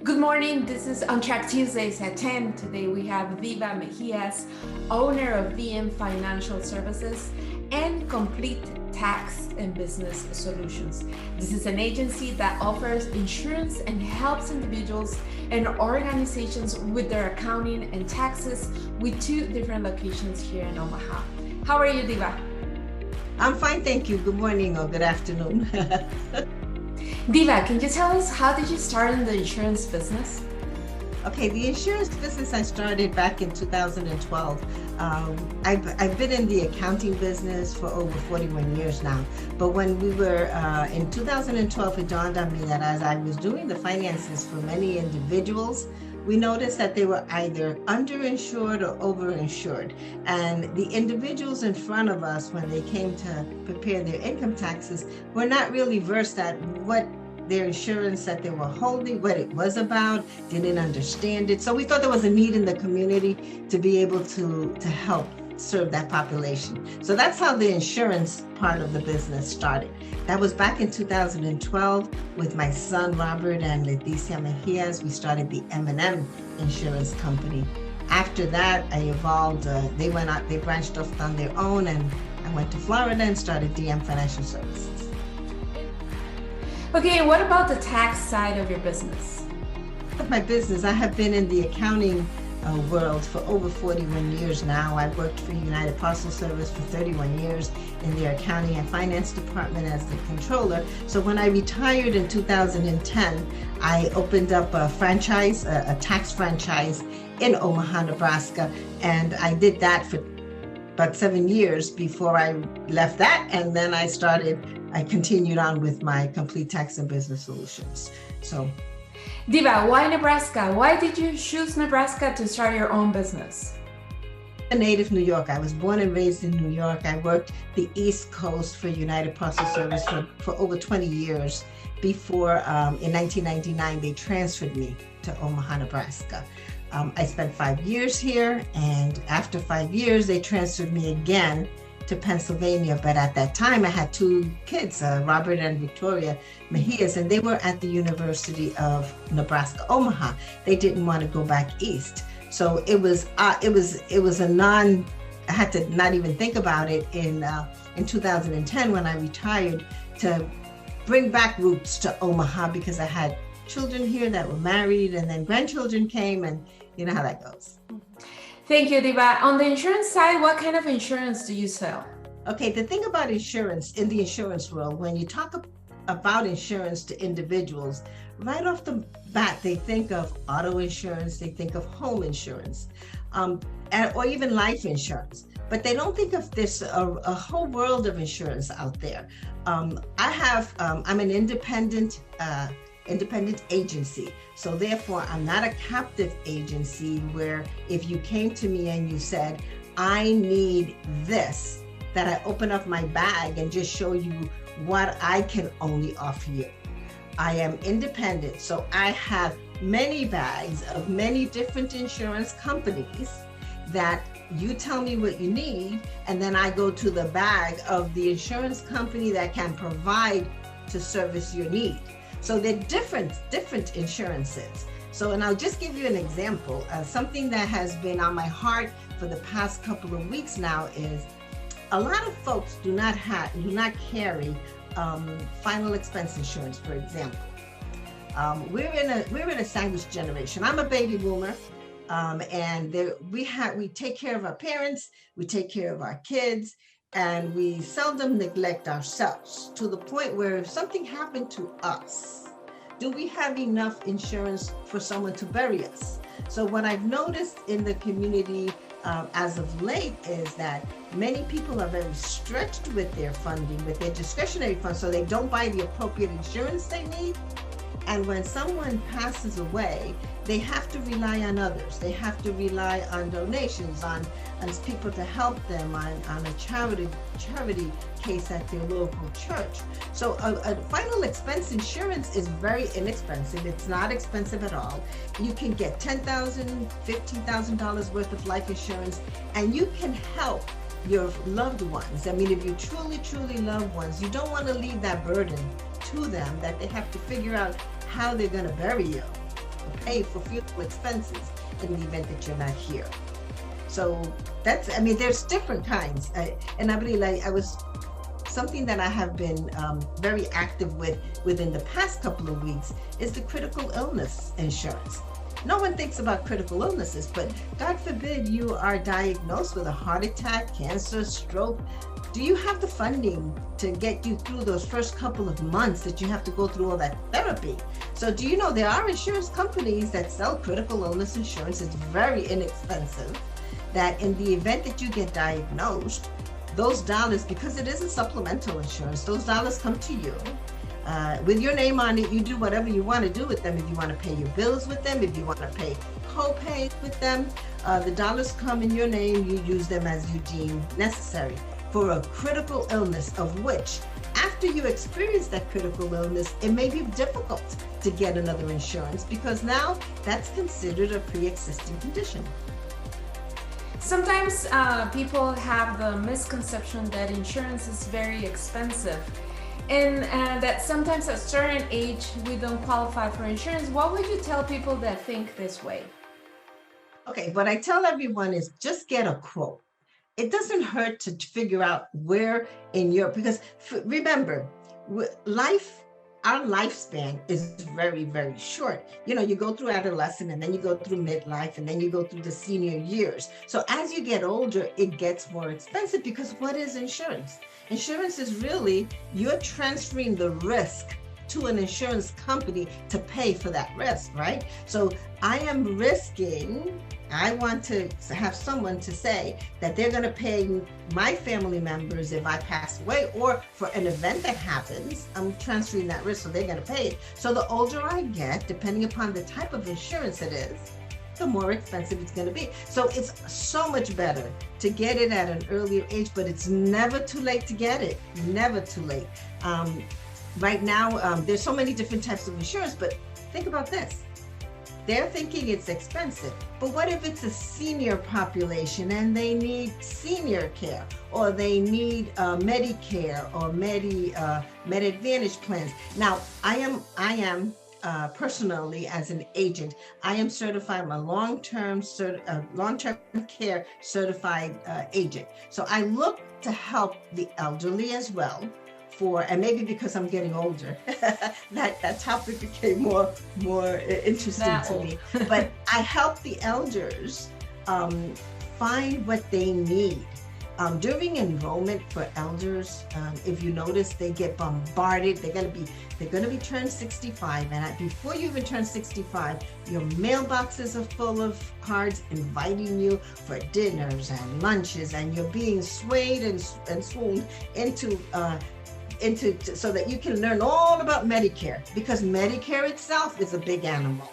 Good morning. This is On Track Tuesdays at 10. Today we have Diva Mejias, owner of VM Financial Services and Complete Tax and Business Solutions. This is an agency that offers insurance and helps individuals and organizations with their accounting and taxes with 2 different locations here in Omaha. How are you, Diva? I'm fine, thank you. Good morning or good afternoon. Diva, can you tell us how did you start in the insurance business? Okay, the insurance business I started back in 2012. I've been in the accounting business for over 41 years now. But when we were in 2012, it dawned on me that as I was doing the finances for many individuals, we noticed that they were either underinsured or overinsured. And the individuals in front of us, when they came to prepare their income taxes, were not really versed at what their insurance that they were holding, what it was about, didn't understand it. So we thought there was a need in the community to be able to help serve that population. So that's how the insurance part of the business started. That was back in 2012 with my son, Robert, and Diva Mejias. We started the M&M Insurance Company. After that, I evolved. They branched off on their own, and I went to Florida and started DM Financial Services. Okay, what about the tax side of your business? My business, I have been in the accounting world for over 41 years now. I worked for United Parcel Service for 31 years in their accounting and finance department as the controller. So when I retired in 2010, I opened up a franchise, a tax franchise in Omaha, Nebraska, and I did that for about 7 years before I left that, and then I continued on with my Complete Tax and Business Solutions. So, Diva, why Nebraska? Why did you choose Nebraska to start your own business? I'm a native New York. I was born and raised in New York. I worked the East Coast for United Parcel Service for over 20 years before in 1999 they transferred me to Omaha, Nebraska. I spent 5 years here, and after 5 years they transferred me again to Pennsylvania. But at that time I had 2 kids, Robert and Victoria Mejias, and they were at the University of Nebraska, Omaha. They didn't want to go back east. So it was I had to not even think about it in 2010 when I retired, to bring back roots to Omaha, because I had children here that were married, and then grandchildren came, and you know how that goes. Thank you, Diva. On the insurance side, what kind of insurance do you sell? Okay, the thing about insurance in the insurance world, when you talk about insurance to individuals, right off the bat, they think of auto insurance, they think of home insurance, or even life insurance. But they don't think of this a whole world of insurance out there. I'm an independent agency. So therefore, I'm not a captive agency where if you came to me and you said, I need this, that I open up my bag and just show you what I can only offer you. I am independent, so I have many bags of many different insurance companies that you tell me what you need, and then I go to the bag of the insurance company that can provide to service your need. So they're different insurances. So, and I'll just give you an example. Something that has been on my heart for the past couple of weeks now is a lot of folks do not carry final expense insurance, for example. We're in a sandwich generation. I'm a baby boomer, and we take care of our parents, we take care of our kids, and we seldom neglect ourselves, to the point where if something happened to us, do we have enough insurance for someone to bury us? So what I've noticed in the community as of late is that many people are very stretched with their funding, with their discretionary funds, so they don't buy the appropriate insurance they need. And when someone passes away, they have to rely on others. They have to rely on donations, on people to help them, on a charity case at their local church. So a final expense insurance is very inexpensive. It's not expensive at all. You can get $10,000, $15,000 worth of life insurance, and you can help your loved ones. I mean, if you truly love ones, you don't want to leave that burden to them, that they have to figure out how they're going to bury you. pay for funeral expenses in the event that you're not here. So that's, I mean, there's different kinds. And I believe something that I have been very active with within the past couple of weeks is the critical illness insurance. No one thinks about critical illnesses, but God forbid you are diagnosed with a heart attack, cancer, stroke. Do you have the funding to get you through those first couple of months that you have to go through all that therapy? So do you know there are insurance companies that sell critical illness insurance? It's very inexpensive, that in the event that you get diagnosed, those dollars, because it is a supplemental insurance, those dollars come to you. With your name on it, you do whatever you want to do with them. If you want to pay your bills with them, if you want to pay co-pay with them, the dollars come in your name, you use them as you deem necessary for a critical illness, of which after you experience that critical illness, it may be difficult to get another insurance because now that's considered a pre-existing condition. Sometimes people have the misconception that insurance is very expensive, and that sometimes at a certain age we don't qualify for insurance. What would you tell people that think this way? Okay, what I tell everyone is just get a quote. It doesn't hurt to figure out where in your, because remember, our lifespan is very, very short. You know, you go through adolescence and then you go through midlife and then you go through the senior years. So as you get older, it gets more expensive because what is insurance? Insurance is really, you're transferring the risk to an insurance company to pay for that risk, right? So I want to have someone to say that they're going to pay my family members if I pass away, or for an event that happens, I'm transferring that risk, so they're going to pay it. So the older I get, depending upon the type of insurance it is, the more expensive it's going to be. So it's so much better to get it at an earlier age, but it's never too late to get it. Never too late. Right now, there's so many different types of insurance, but think about this. They're thinking it's expensive, but what if it's a senior population and they need senior care, or they need Medicare or Med Advantage plans? Now, I am personally, as an agent, I am certified. I'm a long-term care certified agent. So I look to help the elderly as well. And maybe because I'm getting older, that topic became more interesting to me. But I help the elders find what they need. During enrollment for elders, if you notice, they get bombarded. They're gonna be turned 65, and before you even turn 65, your mailboxes are full of cards inviting you for dinners and lunches, and you're being swayed and swooned into so that you can learn all about Medicare, because Medicare itself is a big animal,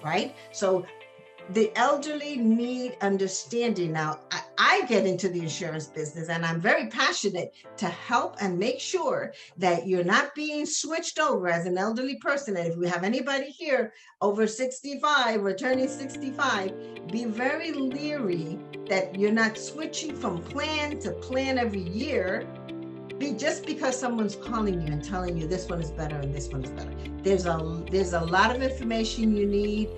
right? So the elderly need understanding. Now, I get into the insurance business and I'm very passionate to help and make sure that you're not being switched over as an elderly person. And if we have anybody here over 65 or turning 65, be very leery that you're not switching from plan to plan every year. Just because someone's calling you and telling you this one is better and this one is better. There's a lot of information you need.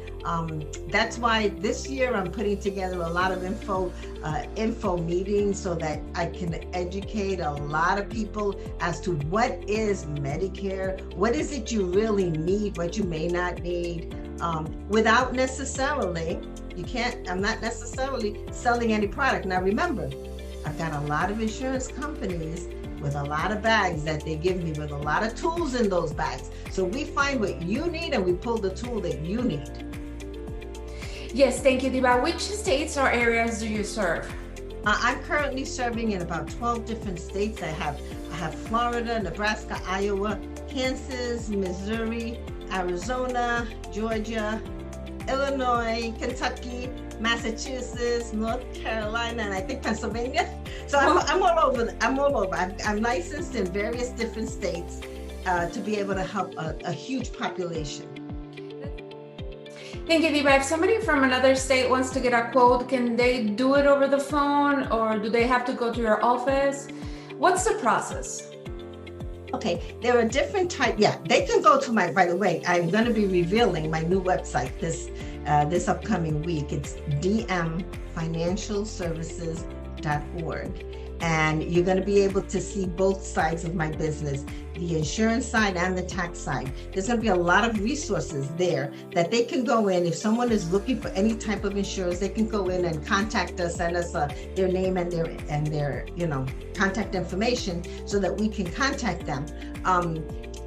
That's why this year I'm putting together a lot of info meetings so that I can educate a lot of people as to what is Medicare, what is it you really need, what you may not need, without necessarily, I'm not necessarily selling any product. Now remember, I've got a lot of insurance companies with a lot of bags that they give me with a lot of tools in those bags. So we find what you need and we pull the tool that you need. Yes, thank you, Diva. Which states or areas do you serve? I'm currently serving in about 12 different states. I have Florida, Nebraska, Iowa, Kansas, Missouri, Arizona, Georgia, Illinois, Kentucky, Massachusetts, North Carolina, and I think Pennsylvania. So I'm all over. I'm licensed in various different states to be able to help a huge population. Thank you, Diva. If somebody from another state wants to get a quote, can they do it over the phone, or do they have to go to your office? What's the process? Okay, there are different types. Yeah, they can go to my, by the way, I'm going to be revealing my new website this upcoming week. It's dmfinancialservices.org. And you're going to be able to see both sides of my business, the insurance side and the tax side. There's going to be a lot of resources there that they can go in. If someone is looking for any type of insurance, they can go in and contact us, send us their name and their contact information so that we can contact them.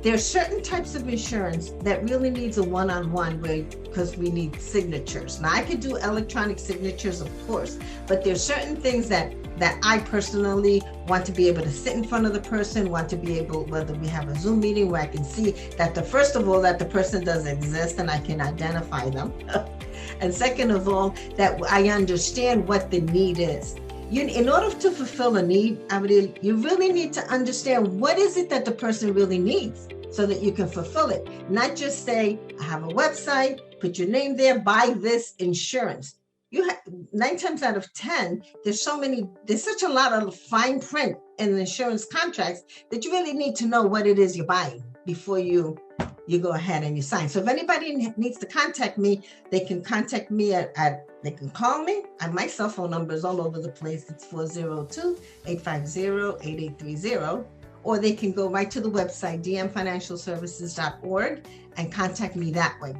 There are certain types of insurance that really needs a one-on-one because we need signatures. Now, I could do electronic signatures, of course, but there's certain things that I personally want to be able to sit in front of the person, want to be able, whether we have a Zoom meeting where I can see that first of all, that the person does exist and I can identify them. And second of all, that I understand what the need is. In order to fulfill a need, you really need to understand what is it that the person really needs so that you can fulfill it. Not just say, I have a website, put your name there, buy this insurance. 9 times out of 10, there's such a lot of fine print in the insurance contracts that you really need to know what it is you're buying before you go ahead and you sign. So if anybody needs to contact me, they can contact me they can call me. My cell phone number is all over the place. It's 402-850-8830. Or they can go right to the website, dmfinancialservices.org, and contact me that way.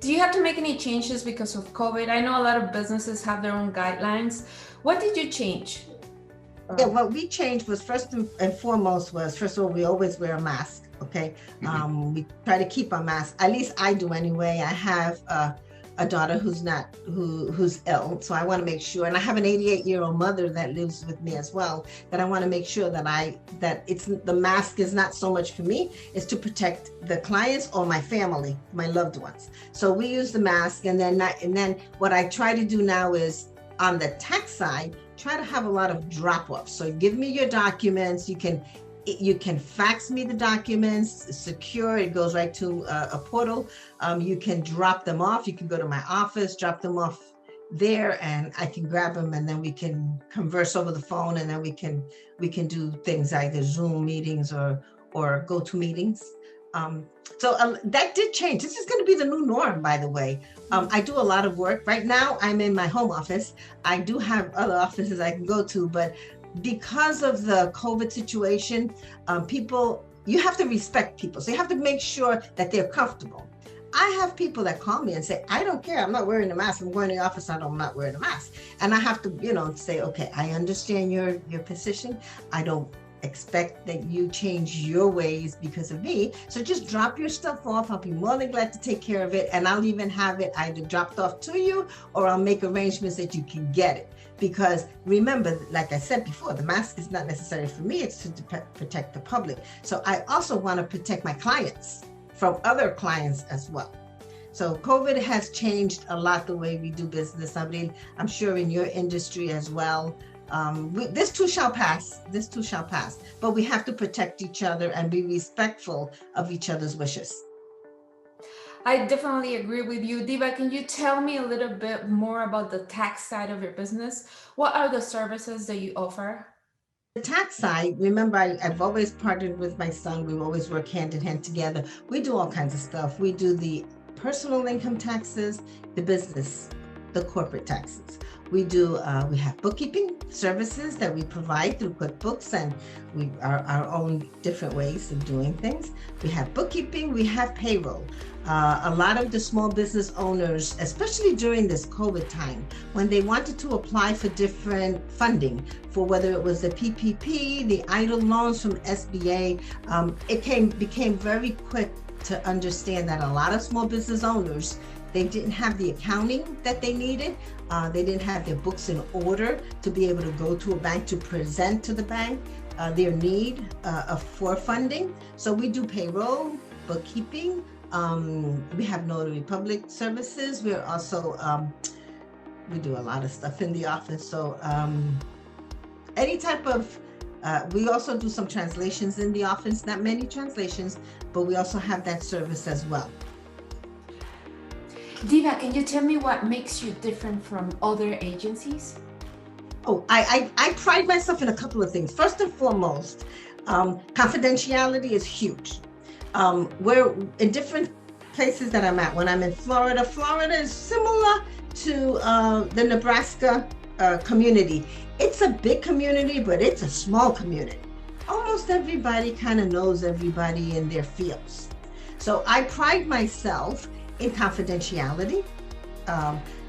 Do you have to make any changes because of COVID? I know a lot of businesses have their own guidelines. What did you change? Yeah, what we changed was first of all, we always wear a mask, okay? We try to keep our mask, at least I do anyway. I have a daughter who's ill, so I want to make sure, and I have an 88-year-old mother that lives with me as well, that I want to make sure that the mask is not so much for me, it's to protect the clients or my family, my loved ones. So we use the mask, and then what I try to do now is on the tax side, try to have a lot of drop-offs. So give me your documents. You can fax me the documents, secure, it goes right to a portal. You can drop them off. You can go to my office, drop them off there, and I can grab them, and then we can converse over the phone, and then we can do things, either Zoom meetings or go-to meetings. That did change. This is going to be the new norm, by the way. I do a lot of work. Right now, I'm in my home office. I do have other offices I can go to, but because of the COVID situation, you have to respect people. So you have to make sure that they're comfortable. I have people that call me and say, I don't care, I'm not wearing a mask. I'm going to the office, I'm not wearing a mask. And I have to, say, okay, I understand your position. I don't expect that you change your ways because of me. So just drop your stuff off. I'll be more than glad to take care of it. And I'll even have it either dropped off to you, or I'll make arrangements that you can get it. Because remember, like I said before, the mask is not necessary for me, it's to protect the public. So I also want to protect my clients from other clients as well. So COVID has changed a lot the way we do business. I'm sure in your industry as well. This too shall pass. But we have to protect each other and be respectful of each other's wishes. I definitely agree with you. Diva, can you tell me a little bit more about the tax side of your business? What are the services that you offer? The tax side, remember, I've always partnered with my son. We always work hand in hand together. We do all kinds of stuff. We do the personal income taxes, the business, the corporate taxes. We have bookkeeping services that we provide through QuickBooks, and our own different ways of doing things. We have bookkeeping, we have payroll. A lot of the small business owners, especially during this COVID time, when they wanted to apply for different funding, for whether it was the PPP, the EIDL loans from SBA, it became very quick to understand that a lot of small business owners, they didn't have the accounting that they needed. They didn't have their books in order to be able to go to a bank to present to the bank their need for funding. So we do payroll, bookkeeping. We have notary public services. We're also, we do a lot of stuff in the office. So any type of, we also do some translations in the office, not many translations, but we also have that service as well. Diva, can you tell me what makes you different from other agencies? Oh, I pride myself in a couple of things. First and foremost, Confidentiality is huge. We're in different places that I'm at. When I'm in Florida, Florida is similar to the Nebraska community. It's a big community, but it's a small community. Almost everybody kind of knows everybody in their fields. So I pride myself in confidentiality.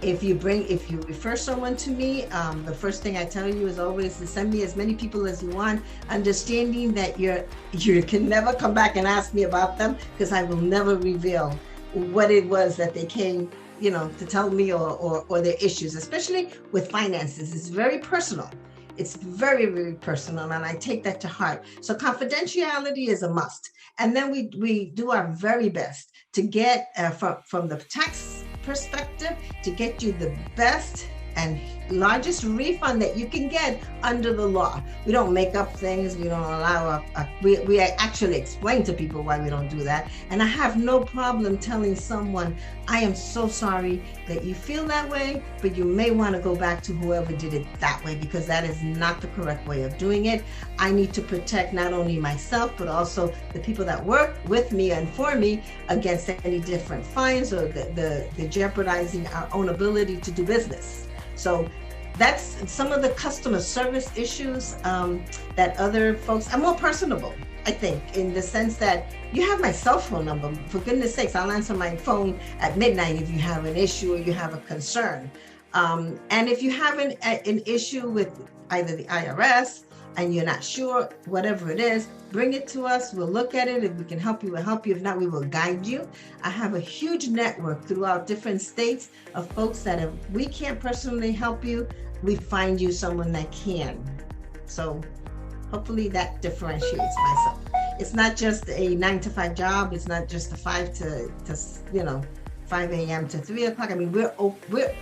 If you refer someone to me, the first thing I tell you is always to send me as many people as you want, understanding that you can never come back and ask me about them, because I will never reveal what it was that they came, to tell me or their issues, especially with finances. It's very personal. It's very, very personal, and I take that to heart. So confidentiality is a must. And then we do our very best to get from the tax perspective to get you the best and largest refund that you can get under the law. We don't make up things. We don't allow we actually explain to people why we don't do that. And I have no problem telling someone, I am so sorry that you feel that way, but you may want to go back to whoever did it that way, because that is not the correct way of doing it. I need to protect not only myself, but also the people that work with me and for me against any different fines or the jeopardizing our own ability to do business. So that's some of the customer service issues that other folks are more personable, I think, in the sense that you have my cell phone number. For goodness sakes, I'll answer my phone at midnight if you have an issue or you have a concern. And if you have an issue with either the IRS and you're not sure, whatever it is, bring it to us. We'll look at it. If we can help you, we'll help you. If not, we will guide you. I have a huge network throughout different states of folks that if we can't personally help you, we find you someone that can. So hopefully that differentiates myself. It's not just a 9-to-5 job. It's not just a 5 a.m. to 3 o'clock. I mean, we're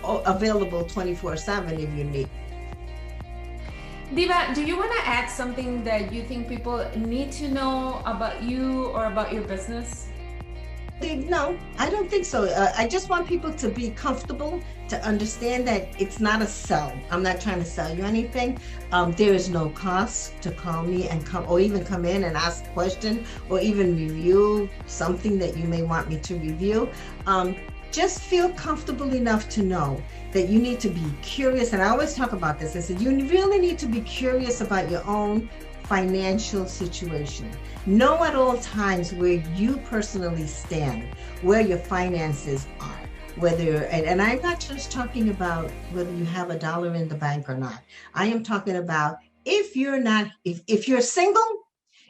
available 24/7 if you need. Diva, do you want to add something that you think people need to know about you or about your business? No, I don't think so. I just want people to be comfortable, to understand that it's not a sell. I'm not trying to sell you anything. There is no cost to call me and come in and ask a question or even review something that you may want me to review. Just feel comfortable enough to know that you need to be curious. And I always talk about this. I said, you really need to be curious about your own financial situation. Know at all times where you personally stand, where your finances are, and I'm not just talking about whether you have $1 in the bank or not. I am talking about if you're single,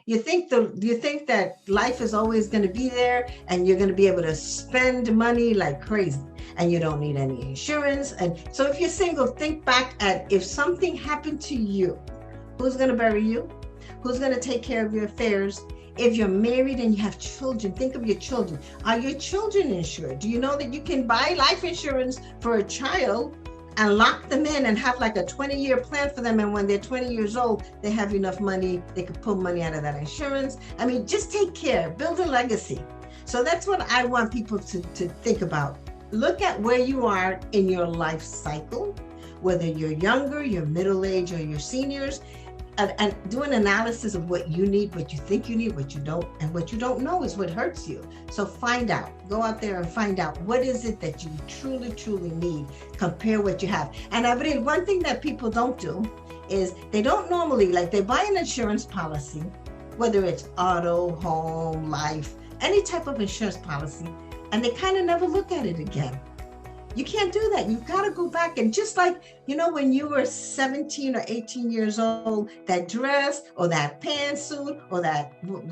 you think that life is always going to be there and you're going to be able to spend money like crazy and you don't need any insurance. And so if you're single, think back at if something happened to you, who's going to bury you? Who's going to take care of your affairs? If you're married and you have children, think of your children. Are your children insured? Do you know that you can buy life insurance for a child and lock them in and have like a 20-year plan for them, and when they're 20 years old, they have enough money, they could pull money out of that insurance. I mean, just take care, build a legacy. So that's what I want people to think about. Look at where you are in your life cycle, whether you're younger, you're middle-aged, or you're seniors, and do an analysis of what you need, what you think you need, what you don't, and what you don't know is what hurts you. So find out, go out there and find out what is it that you truly, truly need, compare what you have. And I believe one thing that people don't do is they don't normally, like they buy an insurance policy, whether it's auto, home, life, any type of insurance policy, and they kind of never look at it again. You can't do that. You've got to go back and just like, when you were 17 or 18 years old, that dress or that pantsuit or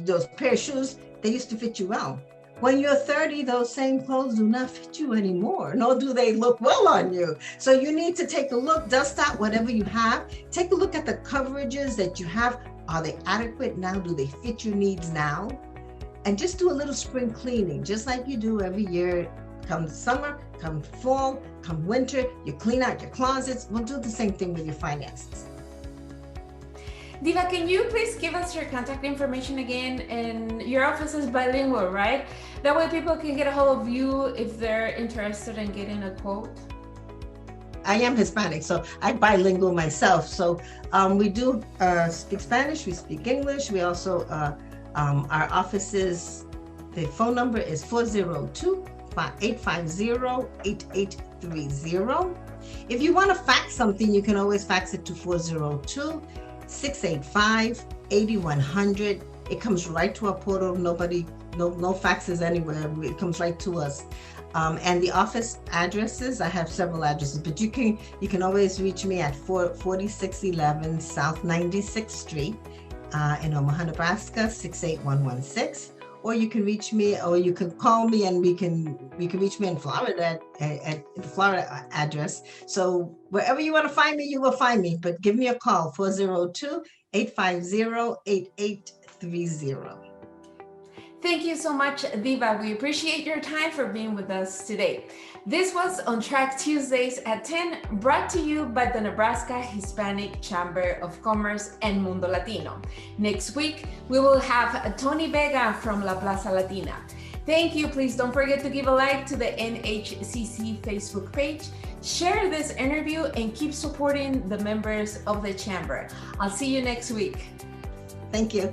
those pair of shoes, they used to fit you well. When you're 30, those same clothes do not fit you anymore, nor do they look well on you. So you need to take a look, dust out whatever you have. Take a look at the coverages that you have. Are they adequate now? Do they fit your needs now? And just do a little spring cleaning, just like you do every year. Come summer, come fall, come winter, you clean out your closets. We'll do the same thing with your finances. Diva, can you please give us your contact information again? And your office is bilingual, right? That way people can get a hold of you if they're interested in getting a quote. I am Hispanic, so I'm bilingual myself. So we do speak Spanish, we speak English. We also, our offices, the phone number is 402-850-8830. If you want to fax something, you can always fax it to 402-685-8100. It comes right to our portal. No faxes anywhere. It comes right to us. And the office addresses, I have several addresses, but you can always reach me at 4611 South 96th Street in Omaha, Nebraska, 68116. Or you can reach me, or you can call me, and you can reach me in Florida at the Florida address. So wherever you want to find me, you will find me. But give me a call, 402-850-8830. Thank you so much, Diva. We appreciate your time for being with us today. This was On Track Tuesdays at 10, brought to you by the Nebraska Hispanic Chamber of Commerce and Mundo Latino. Next week, we will have Tony Vega from La Plaza Latina. Thank you. Please don't forget to give a like to the NHCC Facebook page, share this interview, and keep supporting the members of the Chamber. I'll see you next week. Thank you.